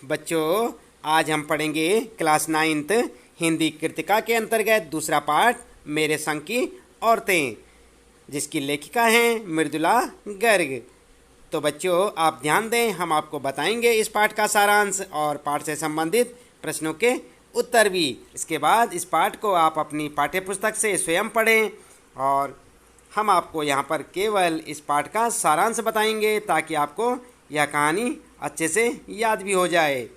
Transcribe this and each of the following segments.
बच्चों, आज हम पढ़ेंगे क्लास 9th हिंदी कृतिका के अंतर्गत दूसरा पाठ मेरे संग की औरतें, जिसकी लेखिका हैं मृदुला गर्ग। तो बच्चों, आप ध्यान दें, हम आपको बताएंगे इस पाठ का सारांश और पाठ से संबंधित प्रश्नों के उत्तर भी। इसके बाद इस पाठ को आप अपनी पाठ्य पुस्तक से स्वयं पढ़ें और हम आपको यहाँ पर केवल इस पाठ का सारांश बताएंगे ताकि आपको यह कहानी अच्छे से याद भी हो जाए।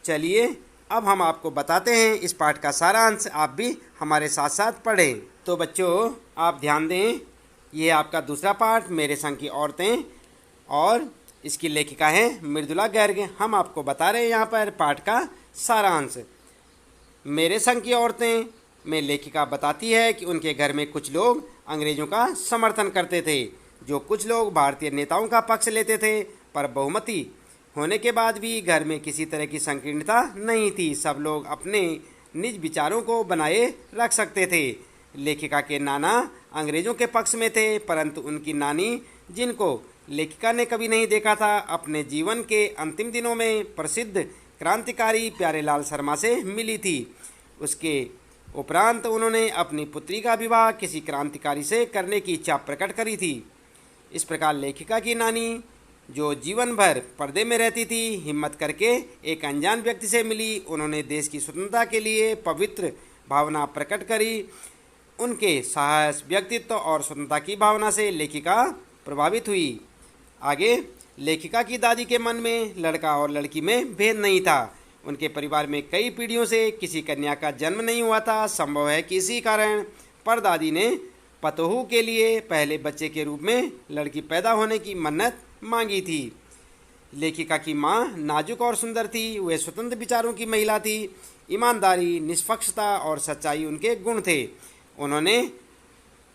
चलिए अब हम आपको बताते हैं इस पाठ का सारांश, आप भी हमारे साथ साथ पढ़ें। तो बच्चों, आप ध्यान दें, ये आपका दूसरा पाठ मेरे संग की औरतें और इसकी लेखिका है मृदुला गर्ग। हम आपको बता रहे हैं यहाँ पर पाठ का सारांश। मेरे संग की औरतें में लेखिका बताती है कि उनके घर में कुछ लोग अंग्रेजों का समर्थन करते थे, जो कुछ लोग भारतीय नेताओं का पक्ष लेते थे, पर बहुमती होने के बाद भी घर में किसी तरह की संकीर्णता नहीं थी। सब लोग अपने निज विचारों को बनाए रख सकते थे। लेखिका के नाना अंग्रेजों के पक्ष में थे, परंतु उनकी नानी, जिनको लेखिका ने कभी नहीं देखा था, अपने जीवन के अंतिम दिनों में प्रसिद्ध क्रांतिकारी प्यारेलाल शर्मा से मिली थी। उसके उपरांत उन्होंने अपनी पुत्री का विवाह किसी क्रांतिकारी से करने की इच्छा प्रकट करी थी। इस प्रकार लेखिका की नानी, जो जीवन भर पर्दे में रहती थी, हिम्मत करके एक अनजान व्यक्ति से मिली। उन्होंने देश की स्वतंत्रता के लिए पवित्र भावना प्रकट करी। उनके साहस, व्यक्तित्व और स्वतंत्रता की भावना से लेखिका प्रभावित हुई। आगे, लेखिका की दादी के मन में लड़का और लड़की में भेद नहीं था। उनके परिवार में कई पीढ़ियों से किसी कन्या का जन्म नहीं हुआ था। संभव है कि इसी कारण परदादी ने पतोहू के लिए पहले बच्चे के रूप में लड़की पैदा होने की मन्नत मांगी थी। लेखिका की माँ नाजुक और सुंदर थी। वे स्वतंत्र विचारों की महिला थी। ईमानदारी, निष्पक्षता और सच्चाई उनके गुण थे। उन्होंने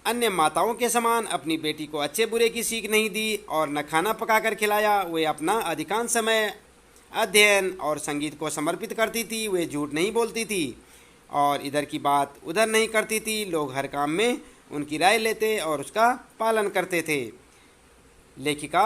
अन्य माताओं के समान अपनी बेटी को अच्छे बुरे की सीख नहीं दी और न खाना पकाकर खिलाया। वे अपना अधिकांश समय अध्ययन और संगीत को समर्पित करती थी। वे झूठ नहीं बोलती थी और इधर की बात उधर नहीं करती थी। लोग हर काम में उनकी राय लेते और उसका पालन करते थे। लेखिका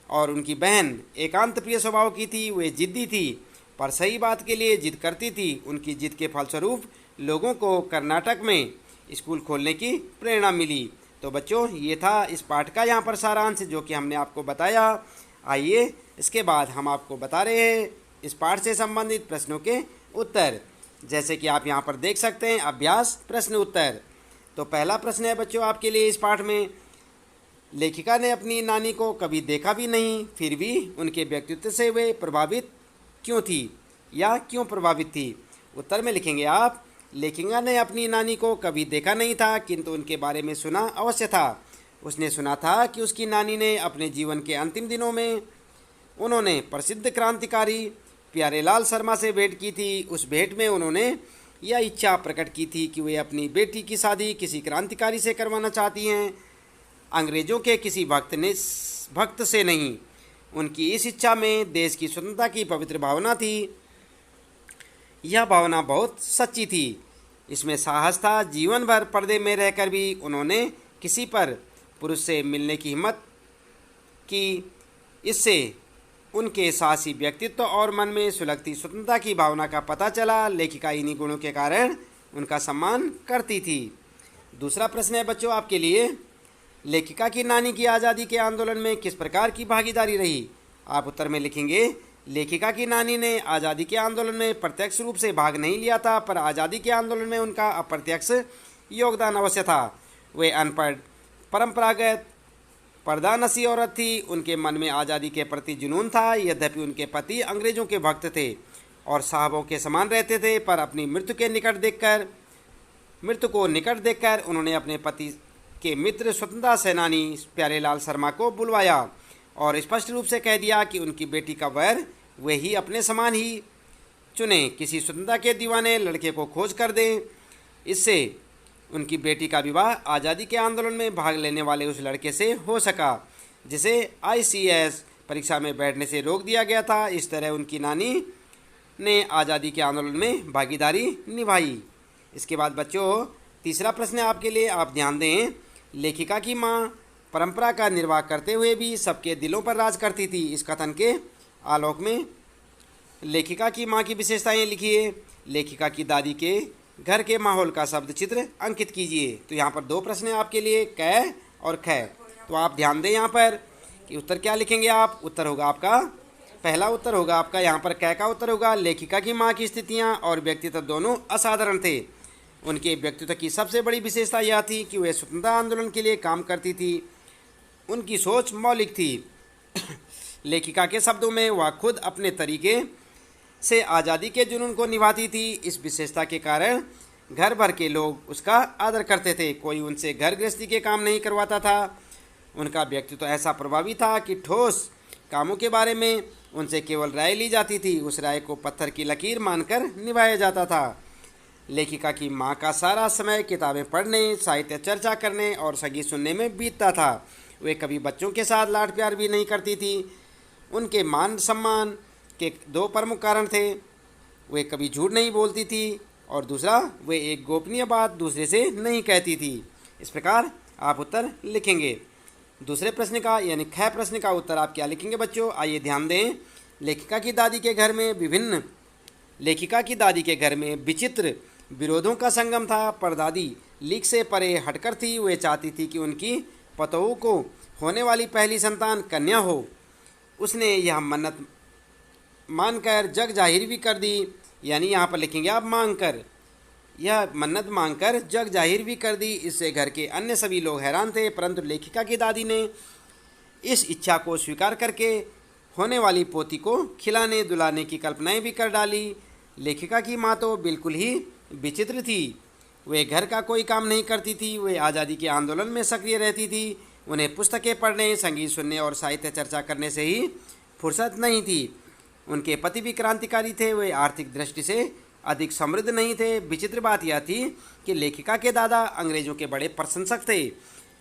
और उनकी बहन एकांत प्रिय स्वभाव की थी। वे जिद्दी थी, पर सही बात के लिए जिद करती थी। उनकी जिद के फलस्वरूप लोगों को कर्नाटक में स्कूल खोलने की प्रेरणा मिली। तो बच्चों, ये था इस पाठ का यहाँ पर सारांश, जो कि हमने आपको बताया। आइए इसके बाद हम आपको बता रहे हैं इस पाठ से संबंधित प्रश्नों के उत्तर। जैसे कि आप यहाँ पर देख सकते हैं, अभ्यास प्रश्न उत्तर। तो पहला प्रश्न है बच्चों आपके लिए इस पाठ में, लेखिका ने अपनी नानी को कभी देखा भी नहीं, फिर भी उनके व्यक्तित्व से वे प्रभावित क्यों थी या क्यों प्रभावित थी। उत्तर में लिखेंगे आप, लेखिका ने अपनी नानी को कभी देखा नहीं था, किंतु उनके बारे में सुना अवश्य था। उसने सुना था कि उसकी नानी ने अपने जीवन के अंतिम दिनों में उन्होंने प्रसिद्ध क्रांतिकारी प्यारेलाल शर्मा से भेंट की थी। उस भेंट में उन्होंने यह इच्छा प्रकट की थी कि वे अपनी बेटी की शादी किसी क्रांतिकारी से करवाना चाहती हैं, अंग्रेजों के किसी भक्त से नहीं। उनकी इस इच्छा में देश की स्वतंत्रता की पवित्र भावना थी। यह भावना बहुत सच्ची थी। इसमें साहस था। जीवन भर पर्दे में रहकर भी उन्होंने किसी पर पुरुष से मिलने की हिम्मत की। इससे उनके साहसी व्यक्तित्व और मन में सुलगती स्वतंत्रता की भावना का पता चला। लेखिका इन्हीं गुणों के कारण उनका सम्मान करती थी। दूसरा प्रश्न है बच्चों आपके लिए, लेखिका की नानी की आज़ादी के आंदोलन में किस प्रकार की भागीदारी रही। आप उत्तर में लिखेंगे, लेखिका की नानी ने आज़ादी के आंदोलन में प्रत्यक्ष रूप से भाग नहीं लिया था, पर आज़ादी के आंदोलन में उनका अप्रत्यक्ष योगदान अवश्य था। वे अनपढ़, परंपरागत, पर्दानसी औरत थी। उनके मन में आज़ादी के प्रति जुनून था। यद्यपि उनके पति अंग्रेजों के भक्त थे और साहबों के समान रहते थे, पर अपनी मृत्यु को निकट देखकर उन्होंने अपने पति के मित्र स्वतंत्रता सेनानी प्यारेलाल शर्मा को बुलवाया और स्पष्ट रूप से कह दिया कि उनकी बेटी का वर वे ही अपने समान ही चुने, किसी स्वतंत्रता के दीवाने लड़के को खोज कर दें। इससे उनकी बेटी का विवाह आज़ादी के आंदोलन में भाग लेने वाले उस लड़के से हो सका, जिसे ICS परीक्षा में बैठने से रोक दिया गया था। इस तरह उनकी नानी ने आज़ादी के आंदोलन में भागीदारी निभाई। इसके बाद बच्चों, तीसरा प्रश्न आपके लिए, आप ध्यान दें। लेखिका की माँ परंपरा का निर्वाह करते हुए भी सबके दिलों पर राज करती थी। इस कथन के आलोक में लेखिका की माँ की विशेषताएं लिखिए। लेखिका की दादी के घर के माहौल का शब्द चित्र अंकित कीजिए। तो यहाँ पर दो प्रश्न हैं आपके लिए, क और ख। तो आप ध्यान दें यहाँ पर कि उत्तर क्या लिखेंगे आप। उत्तर होगा आपका, पहला उत्तर होगा आपका यहाँ पर क का उत्तर होगा, लेखिका की माँ की स्थितियाँ और व्यक्तित्व दोनों असाधारण थे। उनके व्यक्तित्व की सबसे बड़ी विशेषता यह थी कि वे स्वतंत्रता आंदोलन के लिए काम करती थी। उनकी सोच मौलिक थी। लेखिका के शब्दों में वह खुद अपने तरीके से आज़ादी के जुनून को निभाती थी। इस विशेषता के कारण घर भर के लोग उसका आदर करते थे। कोई उनसे घर गृहस्थी के काम नहीं करवाता था। उनका व्यक्तित्व ऐसा प्रभावी था कि ठोस कामों के बारे में उनसे केवल राय ली जाती थी। उस राय को पत्थर की लकीर मानकर निभाया जाता था। लेखिका की माँ का सारा समय किताबें पढ़ने, साहित्य चर्चा करने और संगीत सुनने में बीतता था। वे कभी बच्चों के साथ लाड प्यार भी नहीं करती थी। उनके मान सम्मान के दो प्रमुख कारण थे। वे कभी झूठ नहीं बोलती थी और दूसरा, वे एक गोपनीय बात दूसरे से नहीं कहती थी। इस प्रकार आप उत्तर लिखेंगे। दूसरे प्रश्न का यानी ख प्रश्न का उत्तर आप क्या लिखेंगे बच्चों, आइए ध्यान दें। लेखिका की दादी के घर में विचित्र विरोधों का संगम था। परदादी लीक से परे हटकर थी। वे चाहती थी कि उनकी पतोहू को होने वाली पहली संतान कन्या हो। उसने यह मन्नत मानकर जग जाहिर भी कर दी, यानी यहाँ पर लिखेंगे आप मांग कर। यह मन्नत मांगकर जग जाहिर भी कर दी। इससे घर के अन्य सभी लोग हैरान थे, परंतु लेखिका की दादी ने इस इच्छा को स्वीकार करके होने वाली पोती को खिलाने दुलाने की कल्पनाएं भी कर डाली। लेखिका की माँ तो बिल्कुल ही विचित्र थी। वे घर का कोई काम नहीं करती थी। वे आज़ादी के आंदोलन में सक्रिय रहती थी। उन्हें पुस्तकें पढ़ने, संगीत सुनने और साहित्य चर्चा करने से ही फुर्सत नहीं थी। उनके पति भी क्रांतिकारी थे। वे आर्थिक दृष्टि से अधिक समृद्ध नहीं थे। विचित्र बात यह थी कि लेखिका के दादा अंग्रेजों के बड़े प्रशंसक थे।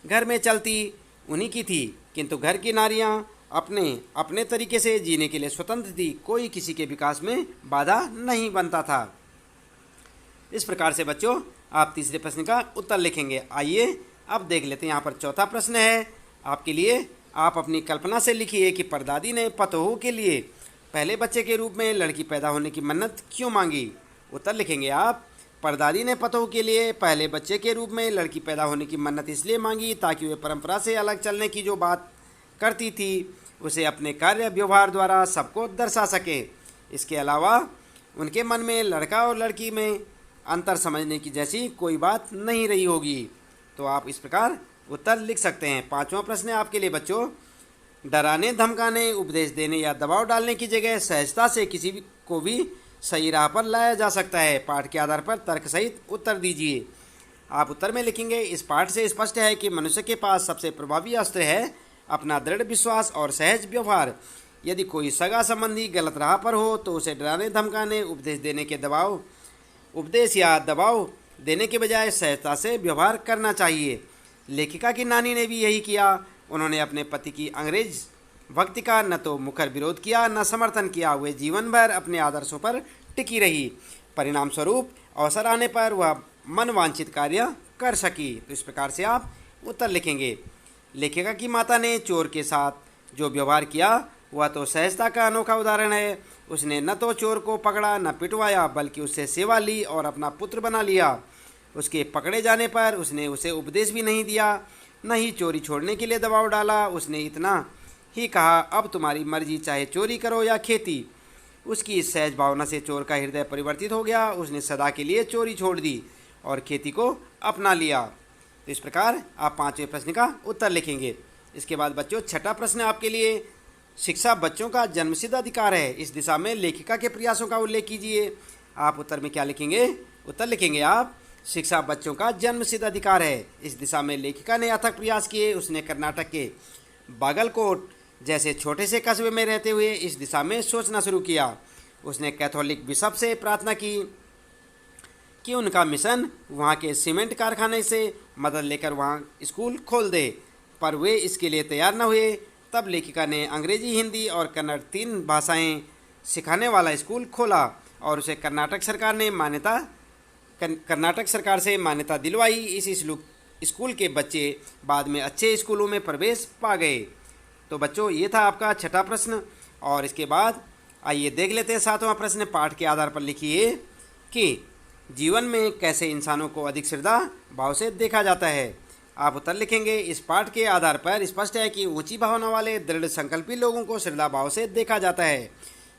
घर में चलती उन्हीं की थी, किंतु घर की नारियां अपने अपने तरीके से जीने के लिए स्वतंत्र थी। कोई किसी के विकास में बाधा नहीं बनता था। इस प्रकार से बच्चों आप तीसरे प्रश्न का उत्तर लिखेंगे। आइए अब देख लेते हैं। यहाँ पर चौथा प्रश्न है आपके लिए। आप अपनी कल्पना से लिखिए कि परदादी ने पतोहू के लिए पहले बच्चे के रूप में लड़की पैदा होने की मन्नत क्यों मांगी। उत्तर लिखेंगे आप, परदादी ने पतोहू के लिए पहले बच्चे के रूप में लड़की पैदा होने की मन्नत इसलिए मांगी ताकि वे परंपरा से अलग चलने की जो बात करती थी उसे अपने कार्य व्यवहार द्वारा सबको दर्शा सके। इसके अलावा उनके मन में लड़का और लड़की में अंतर समझने की जैसी कोई बात नहीं रही होगी। तो आप इस प्रकार उत्तर लिख सकते हैं। पांचवा प्रश्न है आपके लिए बच्चों। डराने, धमकाने, उपदेश देने या दबाव डालने की जगह सहजता से किसी को भी सही राह पर लाया जा सकता है। पाठ के आधार पर तर्क सहित उत्तर दीजिए। आप उत्तर में लिखेंगे, इस पाठ से स्पष्ट है कि मनुष्य के पास सबसे प्रभावी अस्त्र है अपना दृढ़ विश्वास और सहज व्यवहार। यदि कोई सगा संबंधी गलत राह पर हो तो उसे डराने, धमकाने, उपदेश या दबाव देने के बजाय सहजता से व्यवहार करना चाहिए। लेखिका की नानी ने भी यही किया। उन्होंने अपने पति की अंग्रेज भक्ति का न तो मुखर विरोध किया न समर्थन किया। वे जीवन भर अपने आदर्शों पर टिकी रही। परिणाम स्वरूप अवसर आने पर वह मनवांछित कार्य कर सकी। तो इस प्रकार से आप उत्तर लिखेंगे। लेखिका की माता ने चोर के साथ जो व्यवहार किया वह तो सहजता का अनोखा उदाहरण है। उसने न तो चोर को पकड़ा न पिटवाया, बल्कि उससे सेवा ली और अपना पुत्र बना लिया। उसके पकड़े जाने पर उसने उसे उपदेश भी नहीं दिया, न ही चोरी छोड़ने के लिए दबाव डाला। उसने इतना ही कहा, अब तुम्हारी मर्जी, चाहे चोरी करो या खेती। उसकी इस सहज भावना से चोर का हृदय परिवर्तित हो गया। उसने सदा के लिए चोरी छोड़ दी और खेती को अपना लिया। तो इस प्रकार आप पांचवें प्रश्न का उत्तर लिखेंगे। इसके बाद बच्चों छठा प्रश्न आपके लिए। शिक्षा बच्चों का जन्मसिद्ध अधिकार है। इस दिशा में लेखिका के प्रयासों का उल्लेख कीजिए। आप उत्तर में क्या लिखेंगे। उत्तर लिखेंगे आप, शिक्षा बच्चों का जन्मसिद्ध अधिकार है। इस दिशा में लेखिका ने अथक प्रयास किए। उसने कर्नाटक के बागलकोट जैसे छोटे से कस्बे में रहते हुए इस दिशा में सोचना शुरू किया। उसने कैथोलिक बिशप से प्रार्थना की कि उनका मिशन वहाँ के सीमेंट कारखाने से मदद लेकर वहाँ स्कूल खोल दे, पर वे इसके लिए तैयार न हुए। तब लेखिका ने अंग्रेजी, हिंदी और कन्नड़ 3 भाषाएं सिखाने वाला स्कूल खोला और उसे कर्नाटक सरकार से मान्यता दिलवाई। इस स्कूल के बच्चे बाद में अच्छे स्कूलों में प्रवेश पा गए। तो बच्चों ये था आपका छठा प्रश्न। और इसके बाद आइए देख लेते हैं 7वां प्रश्न। पाठ के आधार पर लिखिए कि जीवन में कैसे इंसानों को अधिक श्रद्धा भाव से देखा जाता है। आप उत्तर लिखेंगे। इस पाठ के आधार पर स्पष्ट है कि ऊंची भावना वाले दृढ़ संकल्पी लोगों को श्रद्धा भाव से देखा जाता है।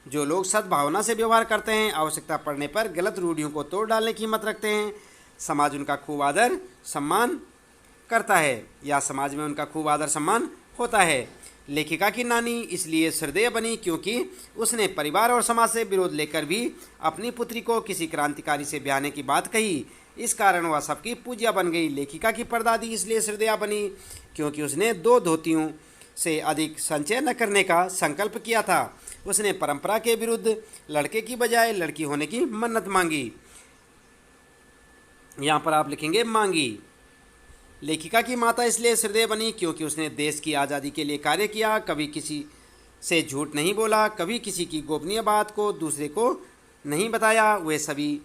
जो लोग सद्भावना से व्यवहार करते हैं, आवश्यकता पड़ने पर गलत रूढ़ियों को तोड़ डालने की हिम्मत रखते हैं, समाज उनका खूब आदर सम्मान करता है या समाज में उनका खूब आदर सम्मान होता है। लेखिका की नानी इसलिए श्रद्धेय बनी क्योंकि उसने परिवार और समाज से विरोध लेकर भी अपनी पुत्री को किसी क्रांतिकारी से ब्याहने की बात कही। इस कारण वह सबकी पूज्या बन गई। लेखिका की परदादी इसलिए श्रद्धेया बनी क्योंकि उसने 2 धोतियों से अधिक संचय न करने का संकल्प किया था। उसने परंपरा के विरुद्ध लड़के की बजाय लड़की होने की मन्नत मांगी। यहाँ पर आप लिखेंगे मांगी। लेखिका की माता इसलिए श्रद्धेय बनी क्योंकि उसने देश की आज़ादी के लिए कार्य किया, कभी किसी से झूठ नहीं बोला, कभी किसी की गोपनीय बात को दूसरे को नहीं बताया। वे सभी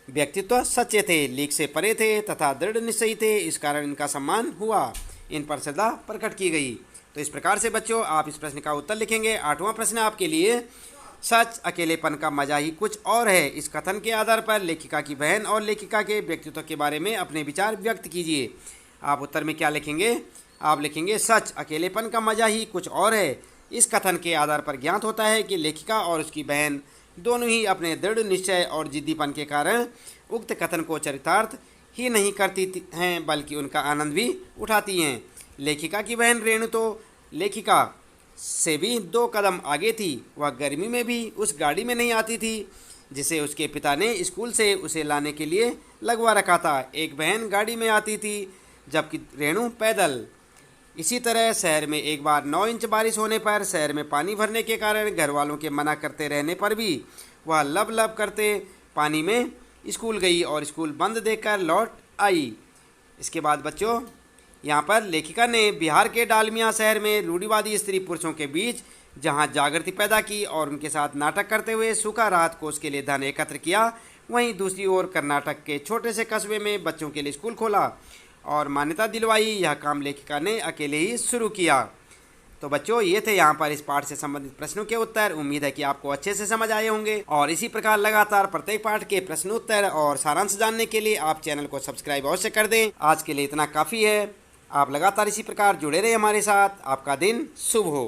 व्यक्तित्व सच्चे थे, लीक से परे थे तथा दृढ़ निश्चयी थे। इस कारण इनका सम्मान हुआ, इन पर श्रद्धा प्रकट की गई। तो इस प्रकार से बच्चों आप इस प्रश्न का उत्तर लिखेंगे। 8वां प्रश्न आपके लिए, सच अकेलेपन का मजा ही कुछ और है। इस कथन के आधार पर लेखिका की बहन और लेखिका के व्यक्तित्व के बारे में अपने विचार व्यक्त कीजिए। आप उत्तर में क्या लिखेंगे? आप लिखेंगे सच अकेलेपन का मजा ही कुछ और है। इस कथन के आधार पर ज्ञात होता है कि लेखिका और उसकी बहन दोनों ही अपने दृढ़ निश्चय और जिद्दीपन के कारण उक्त कथन को चरितार्थ ही नहीं करती हैं बल्कि उनका आनंद भी उठाती हैं। लेखिका की बहन रेणु तो लेखिका से भी 2 कदम आगे थी। वह गर्मी में भी उस गाड़ी में नहीं आती थी जिसे उसके पिता ने स्कूल से उसे लाने के लिए लगवा रखा था। एक बहन गाड़ी में आती थी जबकि रेणु पैदल। इसी तरह शहर में एक बार 9 इंच बारिश होने पर शहर में पानी भरने के कारण घर वालों के मना करते रहने पर भी वह लब लब करते पानी में स्कूल गई और स्कूल बंद देखकर लौट आई। इसके बाद बच्चों यहाँ पर लेखिका ने बिहार के डालमिया शहर में रूढ़िवादी स्त्री पुरुषों के बीच जहाँ जागृति पैदा की और उनके साथ नाटक करते हुए सूखा राहत कोष के लिए धन एकत्र किया, वहीं दूसरी ओर कर्नाटक के छोटे से कस्बे में बच्चों के लिए स्कूल खोला और मान्यता दिलवाई। यह काम लेखिका ने अकेले ही शुरू किया। तो बच्चों ये थे यहाँ पर इस पाठ से संबंधित प्रश्नों के उत्तर। उम्मीद है कि आपको अच्छे से समझ आए होंगे और इसी प्रकार लगातार प्रत्येक पाठ के प्रश्न उत्तर और सारांश जानने के लिए आप चैनल को सब्सक्राइब अवश्य कर दें। आज के लिए इतना काफ़ी है। आप लगातार इसी प्रकार जुड़े रहे हमारे साथ। आपका दिन शुभ हो।